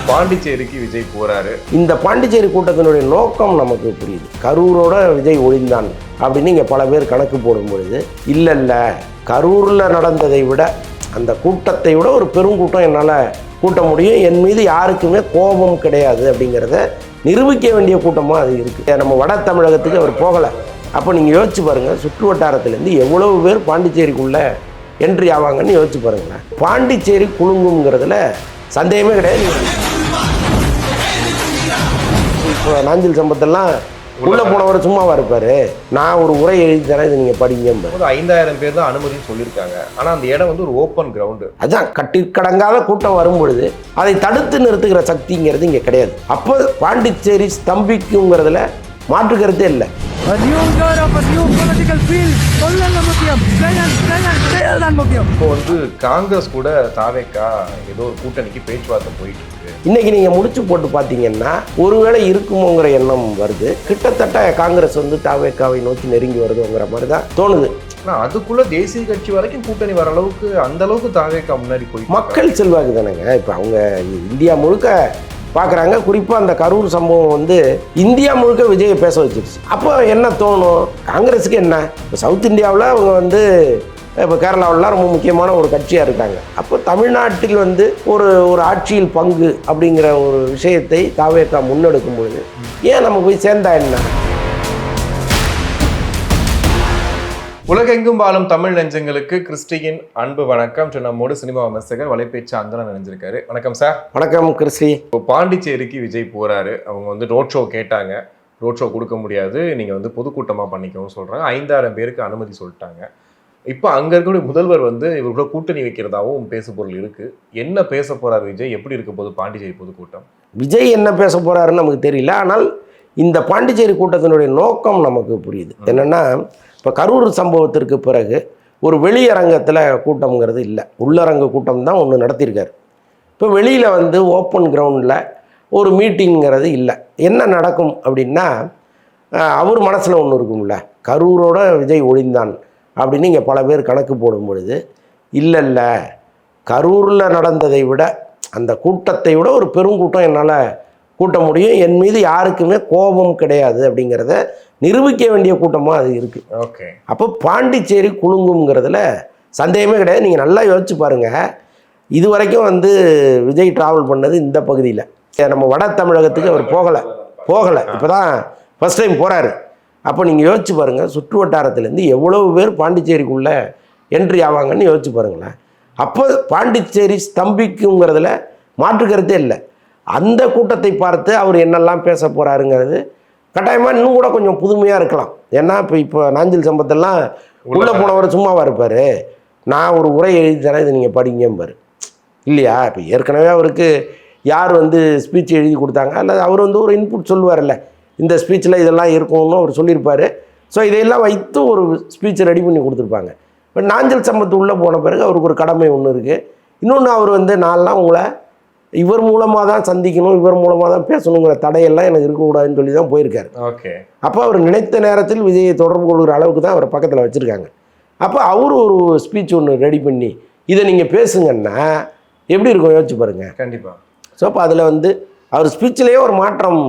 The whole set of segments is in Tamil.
பாண்டிச்சேரிக்கு விஜய் போறாரு. இந்த பாண்டிச்சேரி கூட்டத்தினுடைய நோக்கம் நமக்கு புரியுது. கரூரோட விஜய் ஒளிந்தான் அப்படின்னு இங்கே பல பேர் கணக்கு போடும் பொழுது இல்லை கரூரில் நடந்ததை விட அந்த கூட்டத்தை விட ஒரு பெருங்கூட்டம் என்னால் கூட்ட முடியும், என் மீது யாருக்குமே கோபம் கிடையாது அப்படிங்கிறத நிரூபிக்க வேண்டிய கூட்டமாக அது இருக்குது. நம்ம வட தமிழகத்துக்கு அவர் போகலை. அப்போ நீங்கள் யோசிச்சு பாருங்கள், சுற்று வட்டாரத்துலேருந்து எவ்வளவு பேர் பாண்டிச்சேரிக்குள்ளே என்ட்ரி ஆவாங்கன்னு யோசிச்சு பாருங்களேன். பாண்டிச்சேரி குலுங்குங்கிறதுல சந்தேகமே கிடையாது. இப்போ நாஞ்சில் சம்பத்தெல்லாம் உள்ள போனவர் சும்மாவா இருப்பாரு? நான் ஒரு உரை எழுதி தரேன், இது நீங்க படிங்க. 5000 பேர் தான் அனுமதின்னு சொல்லியிருக்காங்க. ஆனா அந்த இடம் வந்து ஒரு ஓப்பன் கிரவுண்டு. அதான் கட்டிக்கடங்காத கூட்டம் வரும் பொழுது அதை தடுத்து நிறுத்துகிற சக்திங்கிறது இங்க கிடையாது. அப்போ பாண்டிச்சேரி ஸ்தம்பிக்குங்கிறதுல மாற்று கருத்தே இல்லை. இப்போ வந்து காங்கிரஸ் கூட தாவேக்கா ஏதோ ஒரு கூட்டணிக்கு பேச்சுவார்த்தை போயிட்டு இருக்கு. இன்னைக்கு நீங்க முடிச்சு போட்டு பாத்தீங்கன்னா ஒருவேளை இருக்குமோங்கிற எண்ணம் வருது. கிட்டத்தட்ட காங்கிரஸ் வந்து தாவேக்காவை நோக்கி நெருங்கி வருதுங்கிற மாதிரி தான் தோணுது. அதுக்குள்ள தேசிய கட்சி வரைக்கும் கூட்டணி வர அளவுக்கு அந்த அளவுக்கு தாவேக்கா முன்னாடி போய் மக்கள் செல்வாக்கு தானேங்க. இப்போ அவங்க இந்தியா முழுக்க பார்க்குறாங்க. குறிப்பாக அந்த கரூர் சம்பவம் வந்து இந்தியா முழுக்க விஜயை பேச வச்சிருச்சு. அப்போ என்ன தோணும் காங்கிரஸுக்கு? என்ன இப்போ சவுத் இந்தியாவில் அவங்க வந்து இப்போ கேரளாவிலாம் ரொம்ப முக்கியமான ஒரு கட்சியாக இருக்காங்க. அப்போ தமிழ்நாட்டில் வந்து ஒரு ஆட்சியில் பங்கு அப்படிங்கிற ஒரு விஷயத்தை தாவேக்கா முன்னெடுக்கும் பொழுது ஏன் நம்ம போய் சேர்ந்தா என்ன? உலகெங்கும் வாழும் தமிழ் நெஞ்சங்களுக்கு கிறிஸ்டியின் அன்பு வணக்கம். நம்மோடு சினிமா விமர்சகர் வலைப்பேச்சு அந்தரன் நினைஞ்சிருக்காரு. வணக்கம் சார். வணக்கம் கிறிஸ்டி. இப்போ பாண்டிச்சேரிக்கு விஜய் போறாரு. அவங்க வந்து ரோட் ஷோ கேட்டாங்க. ரோட் ஷோ கொடுக்க முடியாது, நீங்க வந்து பொதுக்கூட்டமாக பண்ணிக்கவும் சொல்றாங்க. 5000 பேருக்கு அனுமதி சொல்லிட்டாங்க. இப்போ அங்க இருக்கக்கூடிய முதல்வர் வந்து இவர்களோட கூட்டணி வைக்கிறதாவும் பேசு பொருள் இருக்கு. என்ன பேச போறாரு விஜய்? எப்படி இருக்க போது பாண்டிச்சேரி பொதுக்கூட்டம்? விஜய் என்ன பேச போறாருன்னு நமக்கு தெரியல. ஆனால் இந்த பாண்டிச்சேரி கூட்டத்தினுடைய நோக்கம் நமக்கு புரியுது. என்னன்னா, இப்போ கரூர் சம்பவத்திற்கு பிறகு ஒரு வெளியரங்கத்தில் கூட்டம்ங்கிறது இல்லை, உள்ளரங்க கூட்டம் தான் ஒன்று நடத்தியிருக்காரு. இப்போ வெளியில் வந்து ஓப்பன் கிரவுண்டில் ஒரு மீட்டிங்கிறது இல்லை. என்ன நடக்கும் அப்படின்னா, அவர் மனசில் ஒன்று இருக்கும்ல, கரூரோட விஜய் ஒளிந்தான் அப்படின்னு இங்கே பல பேர் கணக்கு போடும் பொழுது இல்லை கரூரில் நடந்ததை விட அந்த கூட்டத்தை விட ஒரு பெருங்கூட்டம் என்னால் கூட்ட முடியும், என் மீது யாருக்குமே கோபம் கிடையாது அப்படிங்கிறத நிரூபிக்க வேண்டிய கூட்டமாக அது இருக்குது. ஓகே. அப்போ பாண்டிச்சேரி குலுங்குங்கிறதுல சந்தேகமே கிடையாது. நீங்கள் நல்லா யோசிச்சு பாருங்கள். இது வரைக்கும் வந்து விஜய் ட்ராவல் பண்ணது இந்த பகுதியில். நம்ம வட தமிழகத்துக்கு அவர் போகலை. இப்போ தான் ஃபஸ்ட் டைம் போகிறாரு. அப்போ நீங்கள் யோசிச்சு பாருங்கள், சுற்று வட்டாரத்துலேருந்து எவ்வளவு பேர் பாண்டிச்சேரிக்குள்ளே என்ட்ரி ஆவாங்கன்னு யோசிச்சு பாருங்களேன். அப்போ பாண்டிச்சேரி ஸ்தம்பிக்குங்கிறதுல மாற்று கருத்தே இல்லை. அந்த கூட்டத்தை பார்த்து அவர் என்னெல்லாம் பேச போகிறாருங்கிறது கட்டாயமாக இன்னும் கூட கொஞ்சம் புதுமையாக இருக்கலாம். ஏன்னா இப்போ நாஞ்சில் சம்பத்தெல்லாம் உள்ளே போனவர் சும்மாவா இருப்பார்? நான் ஒரு உரை எழுதி தரேன், இது நீங்கள் படிங்கம்பார் இல்லையா? இப்போ ஏற்கனவே அவருக்கு யார் வந்து ஸ்பீச் எழுதி கொடுத்தாங்க, அல்லது அவர் வந்து ஒரு இன்புட் சொல்லுவார்ல, இந்த ஸ்பீச்சில் இதெல்லாம் இருக்கும்னு அவர் சொல்லியிருப்பார். ஸோ இதையெல்லாம் வைத்து ஒரு ஸ்பீச்சை ரெடி பண்ணி கொடுத்துருப்பாங்க. இப்போ நாஞ்சில் சம்பத்து உள்ளே போன பிறகு அவருக்கு ஒரு கடமை ஒன்று இருக்குது. இன்னொன்று, அவர் வந்து நான்லாம் உங்களை இவர் மூலமாக தான் சந்திக்கணும், இவர் மூலமாக தான் பேசணுங்கிற தடையெல்லாம் எனக்கு இருக்கக்கூடாதுன்னு சொல்லி தான் போயிருக்காரு. ஓகே. அப்போ அவர் நினைத்த நேரத்தில் விஜயை தொடர்பு கொள்கிற அளவுக்கு தான் அவரை பக்கத்தில் வச்சுருக்காங்க. அப்போ அவர் ஒரு ஸ்பீச் ஒன்று ரெடி பண்ணி இதை நீங்கள் பேசுங்கன்னா எப்படி இருக்கும் யோசிச்சு பாருங்கள். கண்டிப்பாக. ஸோ அப்போ அதில் வந்து அவர் ஸ்பீச்சிலேயே ஒரு மாற்றம்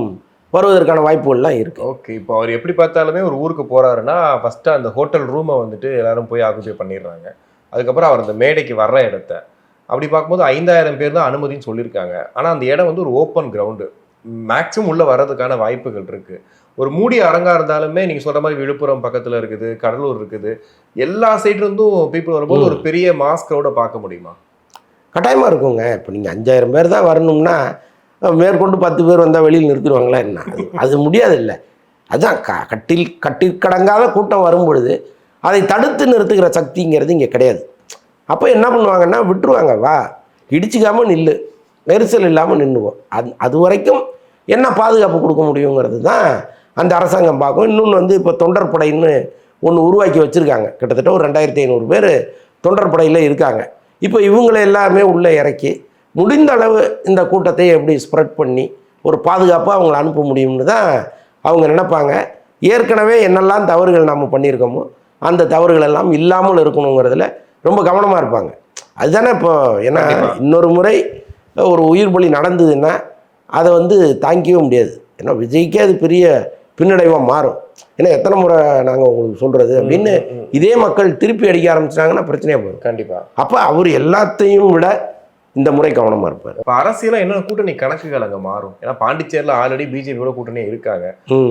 வருவதற்கான வாய்ப்புகள்லாம் இருக்குது. ஓகே. இப்போ அவர் எப்படி பார்த்தாலுமே ஒரு ஊருக்கு போகிறாருன்னா ஃபஸ்ட்டு அந்த ஹோட்டல் ரூமை வந்துட்டு எல்லாரும் போய் ஆக்குபை பண்ணிடுறாங்க. அதுக்கப்புறம் அவர் அந்த மேடைக்கு வர்ற இடத்த அப்படி பார்க்கும்போது 5000 பேர் தான் அனுமதின்னு சொல்லியிருக்காங்க. ஆனால் அந்த இடம் வந்து ஒரு ஓப்பன் கிரவுண்டு, மேக்ஸிமம் உள்ளே வர்றதுக்கான வாய்ப்புகள் இருக்குது. ஒரு மூடிய அரங்காக இருந்தாலுமே நீங்கள் சொல்கிற மாதிரி விழுப்புரம் பக்கத்தில் இருக்குது, கடலூர் இருக்குது, எல்லா சைட்லேருந்தும் பீப்புள் வரும்போது ஒரு பெரிய மாஸ் க்ரௌடை பார்க்க முடியுமா? கட்டாயமாக இருக்குங்க. இப்போ நீங்கள் 5000 பேர் தான் வரணும்னா மேற்கொண்டு 10 பேர் வந்தால் வெளியில் நிறுத்திடுவாங்களா என்ன? அது முடியாது இல்லை. அதுதான் கட்டிக்கடங்காத கூட்டம் வரும் பொழுது அதை தடுத்து நிறுத்துகிற சக்திங்கிறது இங்கே கிடையாது. அப்போ என்ன பண்ணுவாங்கன்னா விட்டுருவாங்க, வா இடிச்சிக்காமல் நில்லு, நெரிசல் இல்லாமல் நின்றுவோம். அது வரைக்கும் என்ன பாதுகாப்பு கொடுக்க முடியுங்கிறது தான் அந்த அரசாங்கம் பார்க்கும். இன்னொன்று வந்து இப்போ தொண்டர் படைன்னு ஒன்று உருவாக்கி வச்சுருக்காங்க. கிட்டத்தட்ட ஒரு 2500 பேர் தொண்டர் படையில் இருக்காங்க. இப்போ இவங்களை எல்லாமே உள்ளே இறக்கி முடிந்த அளவு இந்த கூட்டத்தை எப்படி ஸ்ப்ரெட் பண்ணி ஒரு பாதுகாப்பாக அவங்களை அனுப்ப முடியும்னு தான் அவங்க நினைப்பாங்க. ஏற்கனவே என்னெல்லாம் தவறுகள் நாம் பண்ணியிருக்கோமோ அந்த தவறுகள் எல்லாம் இல்லாமல் இருக்கணுங்கிறதுல ரொம்ப கவனமாக இருப்பாங்க. அதுதானே இப்போ. ஏன்னா இன்னொரு முறை ஒரு உயிர் பலி நடந்ததுன்னா அதை வந்து தாங்கிக்கவே முடியாது. ஏன்னா விஜய்க்கே அது பெரிய பின்னடைவாக மாறும். ஏன்னா எத்தனை முறை நாங்கள் உங்களுக்கு சொல்கிறது அப்படின்னு இதே மக்கள் திருப்பி அடிக்க ஆரம்பிச்சிட்டாங்கன்னா பிரச்சனையாக போயிடும். கண்டிப்பாக. அப்போ அவர் எல்லாத்தையும் விட இந்த முறை கவனமாக இருப்பார். இப்போ அரசியலாக என்ன கூட்டணி கணக்குகள் அங்கே மாறும். ஏன்னா பாண்டிச்சேரியில் ஆல்ரெடி பிஜேபியோட கூட்டணியே இருக்காங்க.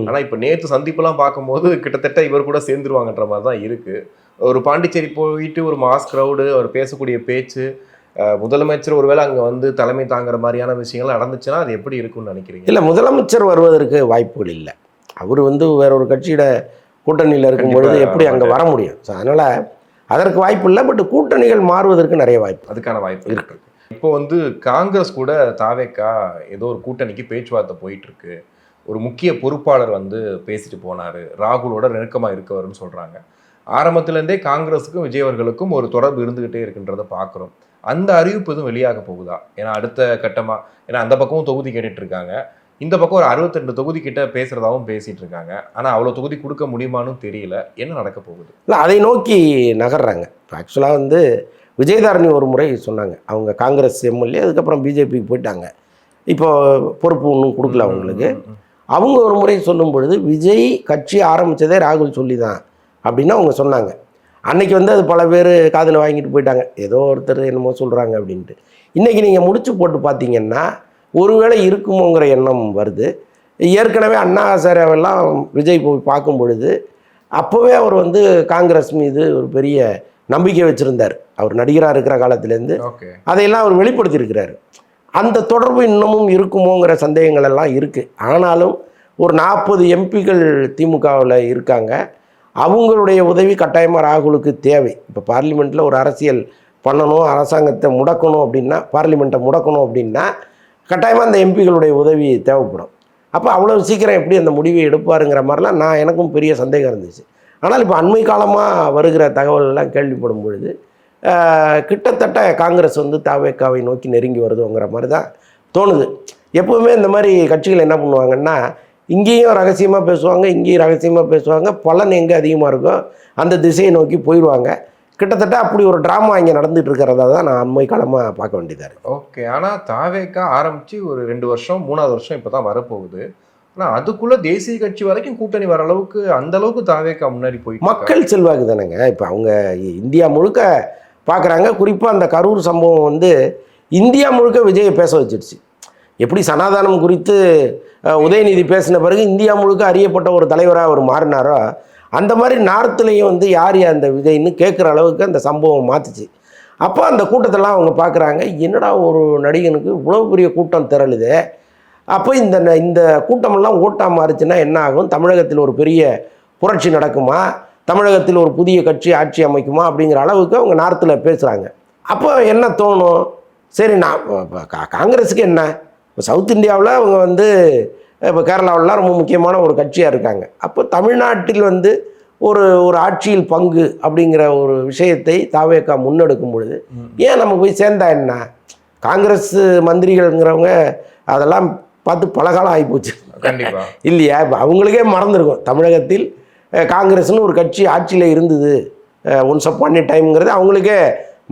ஆனால் இப்போ நேற்று சந்திப்புலாம் பார்க்கும்போது கிட்டத்தட்ட இவர் கூட சேர்ந்துருவாங்கன்ற மாதிரி தான் இருக்குது. ஒரு பாண்டிச்சேரி போயிட்டு ஒரு மாஸ் க்ரௌடு, அவர் பேசக்கூடிய பேச்சு, முதலமைச்சர் ஒருவேளை அங்கே வந்து தலைமை தாங்குற மாதிரியான விஷயங்கள் நடந்துச்சுன்னா அது எப்படி இருக்கும்னு நினைக்கிறீங்க? இல்லை, முதலமைச்சர் வருவதற்கு வாய்ப்புகள் இல்லை. அவர் வந்து வேற ஒரு கட்சியோட கூட்டணியில் இருக்கும்பொழுது எப்படி அங்கே வர முடியும்? ஸோ அதனால் அதற்கு வாய்ப்பு இல்லை. பட் கூட்டணிகள் மாறுவதற்கு நிறைய வாய்ப்பு, அதுக்கான வாய்ப்பு இருக்கு. இப்போ வந்து காங்கிரஸ் கூட தாவேக்கா ஏதோ ஒரு கூட்டணிக்கு பேச்சுவார்த்தை போயிட்டு இருக்கு. ஒரு முக்கிய பொறுப்பாளர் வந்து பேசிட்டு போனாரு, ராகுலோட நெருக்கமாக இருக்கவர்னு சொல்றாங்க. ஆரம்பத்திலேருந்தே காங்கிரஸுக்கும் விஜய் அவர்களுக்கும் ஒரு தொடர்பு இருந்துகிட்டே இருக்குன்றதை பார்க்குறோம். அந்த அறிவிப்பு எதுவும் வெளியாக போகுதா? ஏன்னா அடுத்த கட்டமாக, ஏன்னா அந்த பக்கமும் தொகுதி கேட்டுட்டு இருக்காங்க, இந்த பக்கம் ஒரு 62 தொகுதி கிட்ட பேசுறதாவும் பேசிட்டு இருக்காங்க. ஆனால் அவ்வளோ தொகுதி கொடுக்க முடியுமான்னு தெரியல. என்ன நடக்க போகுது? இல்லை, அதை நோக்கி நகர்றாங்க. ஆக்சுவலாக வந்து விஜயதாரணி ஒரு முறை சொன்னாங்க, அவங்க காங்கிரஸ் எம்எல்ஏ, அதுக்கப்புறம் பிஜேபிக்கு போயிட்டாங்க, இப்போ பொறுப்பு ஒன்றும் கொடுக்கல அவங்களுக்கு. அவங்க ஒரு முறை சொல்லும் பொழுது விஜய் கட்சி ஆரம்பித்ததே ராகுல் சொல்லி தான் அப்படின்னு அவங்க சொன்னாங்க. அன்னைக்கு வந்து அது பல பேர் காதில் வாங்கிட்டு போயிட்டாங்க, ஏதோ ஒருத்தர் என்னமோ சொல்கிறாங்க அப்படின்ட்டு. இன்றைக்கி நீங்கள் முடிச்சு போட்டு பார்த்தீங்கன்னா ஒருவேளை இருக்குமோங்கிற எண்ணம் வருது. ஏற்கனவே அண்ணா ஹசாரேவெல்லாம் விஜய் போய் பார்க்கும் பொழுது அப்போவே அவர் வந்து காங்கிரஸ் மீது ஒரு பெரிய நம்பிக்கை வச்சுருந்தார். அவர் நடிகராக இருக்கிற காலத்துலேருந்து அதையெல்லாம் அவர் வெளிப்படுத்தியிருக்கிறார். அந்த தொடர்பு இன்னமும் இருக்குமோங்கிற சந்தேகங்கள் எல்லாம் இருக்குது. ஆனாலும் ஒரு 40 எம்பிக்கள் திமுகவில் இருக்காங்க. அவங்களுடைய உதவி கட்டாயமாக ராகுலுக்கு தேவை. இப்போ பார்லிமெண்ட்டில் ஒரு அரசியல் பண்ணணும், அரசாங்கத்தை முடக்கணும் அப்படின்னா, பார்லிமெண்ட்டை முடக்கணும் அப்படின்னா கட்டாயமாக அந்த எம்பிகளுடைய உதவி தேவைப்படும். அப்போ அவ்வளோ சீக்கிரம் எப்படி அந்த முடிவை எடுப்பாருங்கிற மாதிரிலாம் எனக்கும் பெரிய சந்தேகம் இருந்துச்சு. ஆனால் இப்போ அண்மை காலமாக வருகிற தகவலெல்லாம் கேள்விப்படும் பொழுது கிட்டத்தட்ட காங்கிரஸ் வந்து தாவேக்காவை நோக்கி நெருங்கி வருதுங்கிற மாதிரி தான் தோணுது. எப்போவுமே இந்த மாதிரி கட்சிகள் என்ன பண்ணுவாங்கன்னா, இங்கேயும் ரகசியமாக பேசுவாங்க, இங்கேயும் ரகசியமாக பேசுவாங்க, பலன் எங்கே அதிகமாக இருக்கோ அந்த திசையை நோக்கி போயிடுவாங்க. கிட்டத்தட்ட அப்படி ஒரு ட்ராமா இங்கே நடந்துட்டு இருக்கிறதா தான் நான் அண்மை காலமாக பார்க்க வேண்டியதாக இருக்குது. ஓகே. ஆனால் தாவேக்கா ஆரம்பித்து ஒரு 2 வருஷம் 3வது வருஷம் இப்போ தான் வரப்போகுது. ஆனால் அதுக்குள்ளே தேசிய கட்சி வரைக்கும் கூட்டணி வர அளவுக்கு அந்த அளவுக்கு தாவேக்கா முன்னாடி போய் மக்கள் செல்வாக்கு தானேங்க. இப்போ அவங்க இந்தியா முழுக்க பார்க்குறாங்க. குறிப்பாக அந்த கரூர் சம்பவம் வந்து இந்தியா முழுக்க விஜயை பேச வச்சிடுச்சு. எப்படி சனாதானம் குறித்து உதயநிதி பேசின பிறகு இந்தியா முழுக்க அறியப்பட்ட ஒரு தலைவராக அவர் மாறினாரோ, அந்த மாதிரி நார்த்துலேயும் வந்து யார் அந்த விஜய்னு கேட்குற அளவுக்கு அந்த சம்பவம் மாற்றுச்சு. அப்போ அந்த கூட்டத்தெல்லாம் அவங்க பார்க்குறாங்க, என்னடா ஒரு நடிகனுக்கு இவ்வளோ பெரிய கூட்டம் திரளுது, அப்போ இந்த கூட்டமெல்லாம் ஓட்டாக மாறுச்சுன்னா என்ன ஆகும், தமிழகத்தில் ஒரு பெரிய புரட்சி நடக்குமா, தமிழகத்தில் ஒரு புதிய கட்சி ஆட்சி அமைக்குமா அப்படிங்கிற அளவுக்கு அவங்க நார்த்தில் பேசுகிறாங்க. அப்போ என்ன தோணும், சரி நான் காங்கிரஸுக்கு என்ன, இப்போ சவுத் இந்தியாவில் அவங்க வந்து இப்போ கேரளாவிலாம் ரொம்ப முக்கியமான ஒரு கட்சியாக இருக்காங்க. அப்போ தமிழ்நாட்டில் வந்து ஒரு ஆட்சியில் பங்கு அப்படிங்கிற ஒரு விஷயத்தை தாவேக்கா முன்னெடுக்கும் பொழுது ஏன் நம்ம போய் சேர்ந்தா என்ன, காங்கிரஸ் மந்திரிகள்ங்கிறவங்க அதெல்லாம் பார்த்து பலகாலம் ஆகிப்போச்சு இல்லையா. இப்போ அவங்களுக்கே மறந்துருக்கும் தமிழகத்தில் காங்கிரஸ்னு ஒரு கட்சி ஆட்சியில் இருந்தது ஒன்ஸ் அப்பான் எ டைம்ங்கிறது அவங்களுக்கே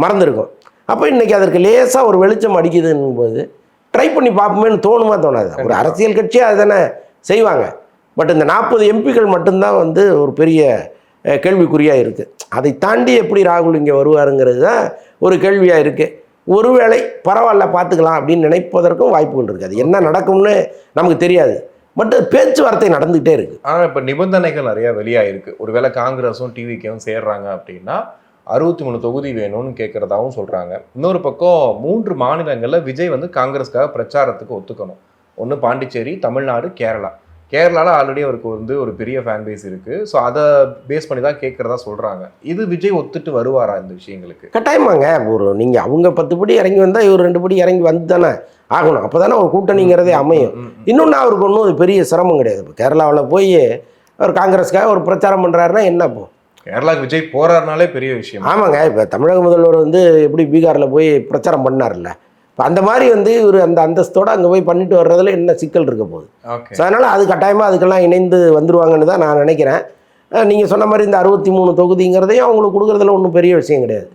மறந்துருக்கும். அப்போ இன்றைக்கி அதற்கு லேசாக ஒரு வெளிச்சம் அடிக்குதுன்னும் போது ட்ரை பண்ணி பார்ப்போமேன்னு தோணுமா தோணாது. ஒரு அரசியல் கட்சியாக அது தானே செய்வாங்க. பட் இந்த 40 எம்பிக்கள் மட்டும்தான் வந்து ஒரு பெரிய கேள்விக்குறியாக இருக்குது. அதை தாண்டி எப்படி ராகுல் இங்கே வருவாருங்கிறது தான் ஒரு கேள்வியாக இருக்குது. ஒருவேளை பரவாயில்ல பார்த்துக்கலாம் அப்படின்னு நினைப்பதற்கும் வாய்ப்புகள் இருக்குது. அது என்ன நடக்கும்னு நமக்கு தெரியாது. பட் பேச்சுவார்த்தை நடந்துகிட்டே இருக்குது. ஆனால் இப்போ நிபந்தனைகள் நிறையா வெளியாகிருக்கு. ஒருவேளை காங்கிரஸும் டிவிக்கும் சேர்றாங்க அப்படின்னா 63 தொகுதி வேணும்னு கேட்குறதாகவும் சொல்கிறாங்க. இன்னொரு பக்கம் 3 மாநிலங்களில் விஜய் வந்து காங்கிரஸ்க்காக பிரச்சாரத்துக்கு ஒத்துக்கணும். ஒன்று பாண்டிச்சேரி, தமிழ்நாடு, கேரளாவில் ஆல்ரெடி அவருக்கு வந்து ஒரு பெரிய ஃபேன் பேஸ் இருக்குது. ஸோ அதை பேஸ் பண்ணி தான் கேட்குறதா சொல்கிறாங்க. இது விஜய் ஒத்துட்டு வருவாரா இந்த விஷயங்களுக்கு? கட்டாயமாங்க. ஒரு நீங்கள் அவங்க 10 படி இறங்கி வந்தால் இவர் 2 படி இறங்கி வந்து தானே ஆகணும். அப்போ தானே ஒரு கூட்டணிங்கிறதே அமையும். இன்னொன்று அவருக்கு ஒன்றும் பெரிய சிரமம் கிடையாது. இப்போ கேரளாவில் போய் அவர் காங்கிரஸ்க்காக ஒரு பிரச்சாரம் பண்ணுறாருன்னா என்ன இப்போ கேரளாவுக்கு விஜய் போறாருனாலே பெரிய விஷயம். ஆமாங்க. இப்போ தமிழக முதல்வர் வந்து எப்படி பீகாரில் போய் பிரச்சாரம் பண்ணார்ல, இப்போ அந்த மாதிரி வந்து இவர் அந்த அந்தஸ்தோடு அங்கே போய் பண்ணிட்டு வர்றதுல என்ன சிக்கல் இருக்க போகுது. ஸோ அதனால் அது கட்டாயமாக அதுக்கெல்லாம் இணைந்து வந்துருவாங்கன்னு தான் நான் நினைக்கிறேன். நீங்கள் சொன்ன மாதிரி இந்த 63 தொகுதிங்கிறதையும் அவங்களுக்கு கொடுக்குறதுல ஒன்றும் பெரிய விஷயம் கிடையாது.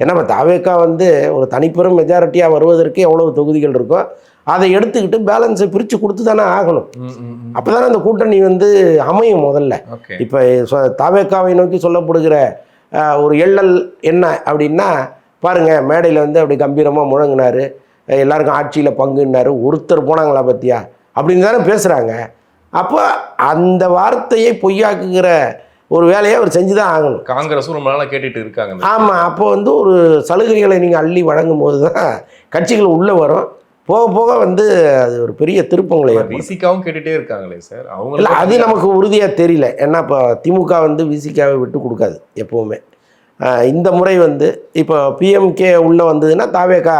ஏன்னா இப்போ தாவேக்கா வந்து ஒரு தனிப்பெரும் மெஜாரிட்டியாக வருவதற்கு எவ்வளவு தொகுதிகள் இருக்கோ அதை எடுத்துக்கிட்டு பேலன்ஸை பிரித்து கொடுத்து தானே ஆகணும். அப்போ தானே அந்த கூட்டணி வந்து அமையும் முதல்ல. இப்போ தாவேக்காவை நோக்கி சொல்லப்படுகிற ஒரு எள்ளல் என்ன அப்படின்னா, பாருங்கள் மேடையில் வந்து அப்படி கம்பீரமாக முழங்கினார், எல்லாருக்கும் ஆட்சியில் பங்குன்னாரு, ஒருத்தர் போனாங்களா பற்றியா அப்படின்னு தானே பேசுகிறாங்க. அப்போ அந்த வார்த்தையை பொய்யாக்குகிற ஒரு வேலையை அவர் செஞ்சு தான் ஆகணும். காங்கிரஸும் ரொம்ப நாளாக கேட்டுட்டு இருக்காங்க. ஆமாம், அப்போ வந்து ஒரு சலுகைகளை நீங்கள் அள்ளி வழங்கும் போது தான் கட்சிகள் உள்ளே வரும். போக போக வந்து அது ஒரு பெரிய திருப்பங்களை விசிகாவும் கேட்டுகிட்டே இருக்காங்களே சார். அவங்க இல்லை, அது நமக்கு உறுதியாக தெரியல. ஏன்னா இப்போ திமுக வந்து விசிகாவை விட்டு கொடுக்காது எப்போவுமே. இந்த முறை வந்து இப்போ பிஎம்கே உள்ளே வந்ததுன்னா தாவேக்கா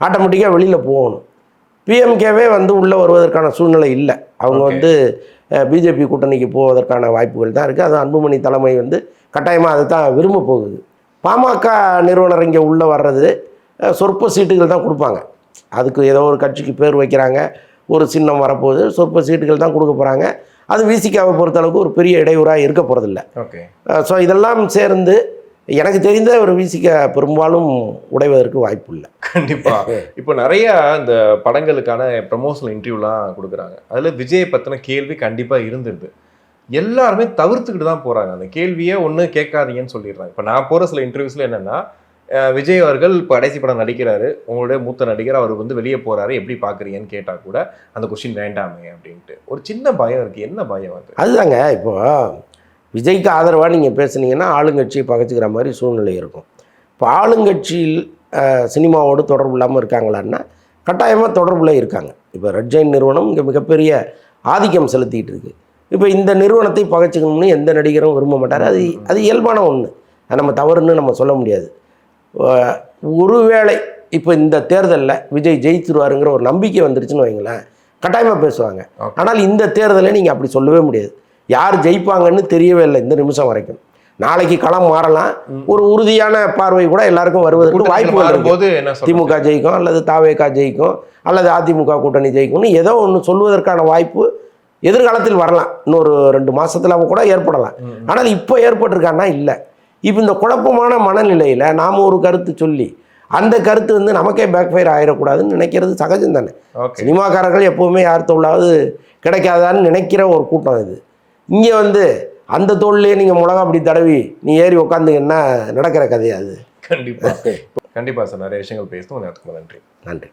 ஆட்டோமேட்டிக்காக வெளியில் போகணும். பிஎம்கேவே வந்து உள்ளே வருவதற்கான சூழ்நிலை இல்லை. அவங்க வந்து பிஜேபி கூட்டணிக்கு போவதற்கான வாய்ப்புகள் தான் இருக்குது. அது அன்புமணி தலைமை வந்து கட்டாயமாக அதை தான் விரும்ப போகுது. பாமக நிறுவனர் இங்கே உள்ளே வர்றது சொற்ப சீட்டுகள் தான் கொடுப்பாங்க. அதுக்கு ஏதோ ஒரு கட்சிக்கு பேர் வைக்கிறாங்க, ஒரு சின்னம் வரப்போகுது, சொற்ப சீட்டுகள் தான் கொடுக்க போகிறாங்க. அது விசிகாவை பொறுத்தளவுக்கு ஒரு பெரிய இடையூறாக இருக்க போகிறதில்ல. ஓகே. ஸோ இதெல்லாம் சேர்ந்து எனக்கு தெரிந்த ஒரு விசிகா பெரும்பாலும் உடைவதற்கு வாய்ப்பு இல்லை. கண்டிப்பாக. இப்போ நிறைய இந்த படங்களுக்கான ப்ரமோஷனல் இன்டர்வியூலாம் கொடுக்குறாங்க. அதில் விஜயை பற்றின கேள்வி கண்டிப்பாக இருந்துருது. எல்லாருமே தவிர்த்துக்கிட்டு தான் போகிறாங்க. அந்த கேள்வியே ஒன்று கேட்காதீங்கன்னு சொல்லிடுறாங்க. இப்போ நான் போகிற சில இன்டர்வியூஸில் என்னென்னா, விஜய் அவர்கள் இப்போ கடைசி படம் நடிக்கிறாரு, உங்களுடைய மூத்த நடிகர், அவர் வந்து வெளியே போகிறாரு, எப்படி பார்க்குறீங்கன்னு கேட்டால் கூட அந்த கொஸ்டின் வேண்டாமே அப்படின்ட்டு ஒரு சின்ன பயம் இருக்குது. என்ன பயம் அது? அதுதாங்க, இப்போது விஜய்க்கு ஆதரவாக நீங்கள் பேசுனீங்கன்னா ஆளுங்கட்சியை பகச்சிக்கிற மாதிரி சூழ்நிலை இருக்கும். இப்போ ஆளுங்கட்சியில் சினிமாவோடு தொடர்பு இல்லாமல் இருக்காங்களான்னா கட்டாயமாக தொடர்புல இருக்காங்க. இப்போ ரெட் ஜெயின் நிறுவனம் இங்கே மிகப்பெரிய ஆதிக்கம் செலுத்திக்கிட்டு இருக்குது. இப்போ இந்த நிறுவனத்தை பகச்சிக்கணும்னு எந்த நடிகரும் விரும்ப மாட்டார். அது இயல்பான ஒன்று, அது நம்ம தவறுன்னு நம்ம சொல்ல முடியாது. ஒருவேளை இப்போ இந்த தேர்தலில் விஜய் ஜெயிச்சிருவாருங்கிற ஒரு நம்பிக்கை வந்துருச்சுன்னு வைங்களேன், கட்டாயமாக பேசுவாங்க. ஆனால் இந்த தேர்தலை நீங்கள் அப்படி சொல்லவே முடியாது. யார் ஜெயிப்பாங்கன்னு தெரியவே இல்லை இந்த நிமிஷம் வரைக்கும். நாளைக்கு களம் மாறலாம். ஒரு உறுதியான பார்வை கூட எல்லாருக்கும் வருவதற்கு வாய்ப்பு வரும்போது திமுக ஜெயிக்கும், அல்லது தாவேகா ஜெயிக்கும், அல்லது அதிமுக கூட்டணி ஜெயிக்கும்னு ஏதோ ஒன்று சொல்வதற்கான வாய்ப்பு எதிர்காலத்தில் வரலாம். இன்னொரு 2 மாதத்தில் கூட ஏற்படலாம். ஆனால் இப்போ ஏற்பட்டிருக்கான்னா இல்லை. இப்போ இந்த குழப்பமான மனநிலையில் நாம் ஒரு கருத்து சொல்லி அந்த கருத்து வந்து நமக்கே பேக்ஃபயர் ஆகிடக்கூடாதுன்னு நினைக்கிறது சகஜம் தானே. சினிமாக்காரர்கள் எப்போவுமே யார் தொழிலாவது கிடைக்காதான்னு நினைக்கிற ஒரு கூட்டம் இது. இங்கே வந்து அந்த தோல்லையே நீங்கள் மிளகா அப்படி தடவி நீ ஏறி உட்காந்துங்கன்னா நடக்கிற கதையாது. கண்டிப்பாக கண்டிப்பாக சார். நிறைய விஷயங்கள் பேசணும். நன்றி.